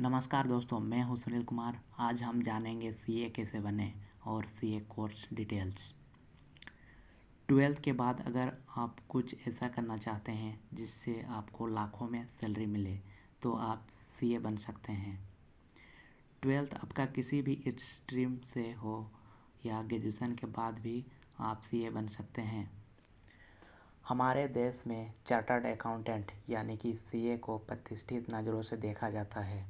नमस्कार दोस्तों, मैं हूं सुनील कुमार। आज हम जानेंगे सीए कैसे बने और सीए कोर्स डिटेल्स। 12th के बाद अगर आप कुछ ऐसा करना चाहते हैं जिससे आपको लाखों में सैलरी मिले तो आप सीए बन सकते हैं। 12th आपका किसी भी स्ट्रीम से हो या ग्रेजुएशन के बाद भी आप सीए बन सकते हैं। हमारे देश में चार्टर्ड अकाउंटेंट यानी कि सीए को प्रतिष्ठित नज़रों से देखा जाता है।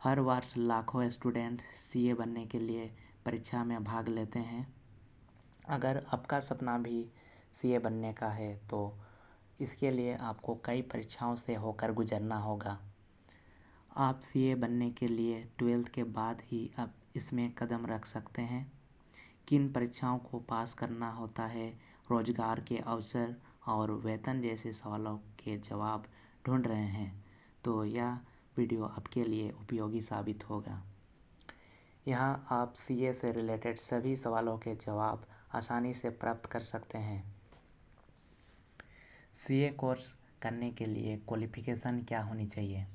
हर वर्ष लाखों स्टूडेंट सीए बनने के लिए परीक्षा में भाग लेते हैं। अगर आपका सपना भी सीए बनने का है तो इसके लिए आपको कई परीक्षाओं से होकर गुजरना होगा। आप सीए बनने के लिए 12th के बाद ही आप इसमें कदम रख सकते हैं। किन परीक्षाओं को पास करना होता है, रोजगार के अवसर और वेतन जैसे सवालों के जवाब ढूंढ रहे हैं तो यह वीडियो आपके लिए उपयोगी साबित होगा। यहाँ आप सीए से रिलेटेड सभी सवालों के जवाब आसानी से प्राप्त कर सकते हैं। सीए कोर्स करने के लिए क्वालिफिकेशन क्या होनी चाहिए?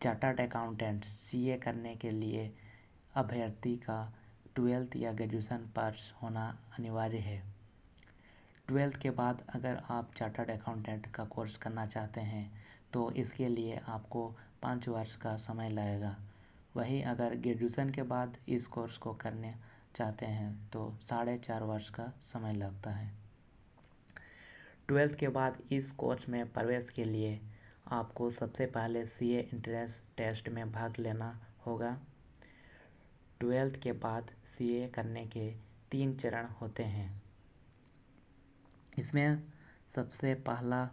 चार्टर्ड अकाउंटेंट सीए करने के लिए अभ्यर्थी का 12th या ग्रेजुएशन पास होना अनिवार्य है। 12th के बाद अगर आप चार्टर्ड अकाउंटेंट का कोर्स करना चाहते हैं तो इसके लिए आपको 5 वर्ष का समय लगेगा। वहीं अगर ग्रेजुएशन के बाद इस कोर्स को करने चाहते हैं तो 4.5 वर्ष का समय लगता है। 12th के बाद इस कोर्स में प्रवेश के लिए आपको सबसे पहले सीए एंट्रेंस टेस्ट में भाग लेना होगा। 12th के बाद सीए करने के 3 चरण होते हैं। इसमें सबसे पहला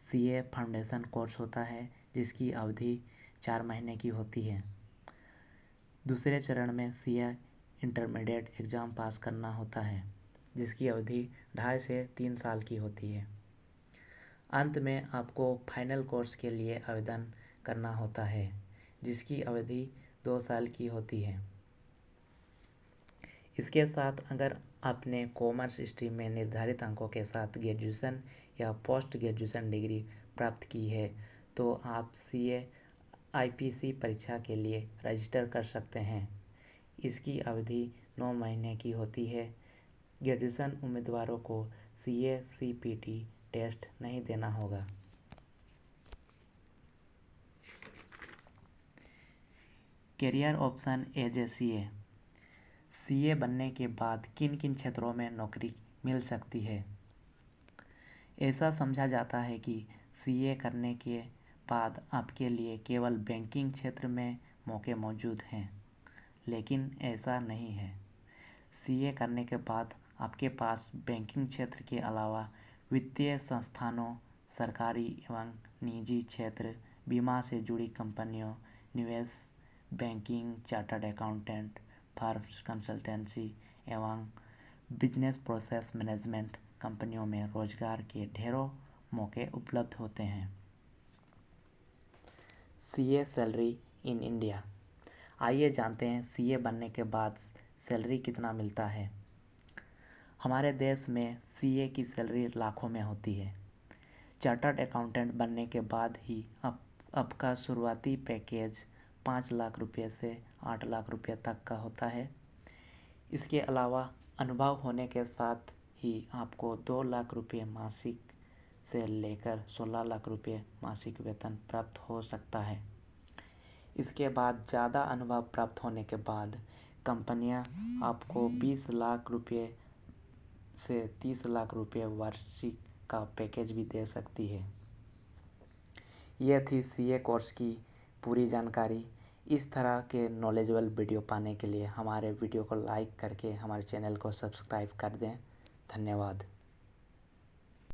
सीए फाउंडेशन कोर्स होता है जिसकी अवधि 4 महीने की होती है। दूसरे चरण में सीए इंटरमीडिएट एग्ज़ाम पास करना होता है जिसकी अवधि 2.5 से 3 साल की होती है। अंत में आपको फाइनल कोर्स के लिए आवेदन करना होता है जिसकी अवधि 2 साल की होती है। इसके साथ अगर आपने कॉमर्स स्ट्रीम में निर्धारित अंकों के साथ ग्रेजुएशन या पोस्ट ग्रेजुएशन डिग्री प्राप्त की है तो आप सीए आईपीसी परीक्षा के लिए रजिस्टर कर सकते हैं। इसकी अवधि 9 महीने की होती है। ग्रेजुएशन उम्मीदवारों को सीए सीपीटी टेस्ट नहीं देना होगा। Career option as a CA. CA बनने के बाद किन किन क्षेत्रों में नौकरी मिल सकती है? ऐसा समझा जाता है कि सीए करने के बाद आपके लिए केवल बैंकिंग क्षेत्र में मौके मौजूद हैं, लेकिन ऐसा नहीं है। सीए करने के बाद आपके पास बैंकिंग क्षेत्र के अलावा वित्तीय संस्थानों, सरकारी एवं निजी क्षेत्र, बीमा से जुड़ी कंपनियों, निवेश banking, chartered accountant, firms, consultancy एवं बिजनेस प्रोसेस मैनेजमेंट कंपनियों में रोजगार के ढेरों मौके उपलब्ध होते हैं। CA salary in India. आइए जानते हैं सीए बनने के बाद सैलरी कितना मिलता है। हमारे देश में सीए की सैलरी लाखों में होती है। चार्टर्ड अकाउंटेंट बनने के बाद ही आपका शुरुआती पैकेज 5 लाख रुपये से 8 लाख रुपये तक का होता है। इसके अलावा अनुभव होने के साथ ही आपको 2 लाख रुपये मासिक से लेकर 16 लाख रुपये मासिक वेतन प्राप्त हो सकता है। इसके बाद ज़्यादा अनुभव प्राप्त होने के बाद कंपनियां आपको 20 लाख रुपये से 30 लाख रुपये वार्षिक का पैकेज भी दे सकती है। यह थी सीए कोर्स की पूरी जानकारी। इस तरह के नॉलेजेबल वीडियो पाने के लिए हमारे वीडियो को लाइक करके हमारे चैनल को सब्सक्राइब कर दें। धन्यवाद।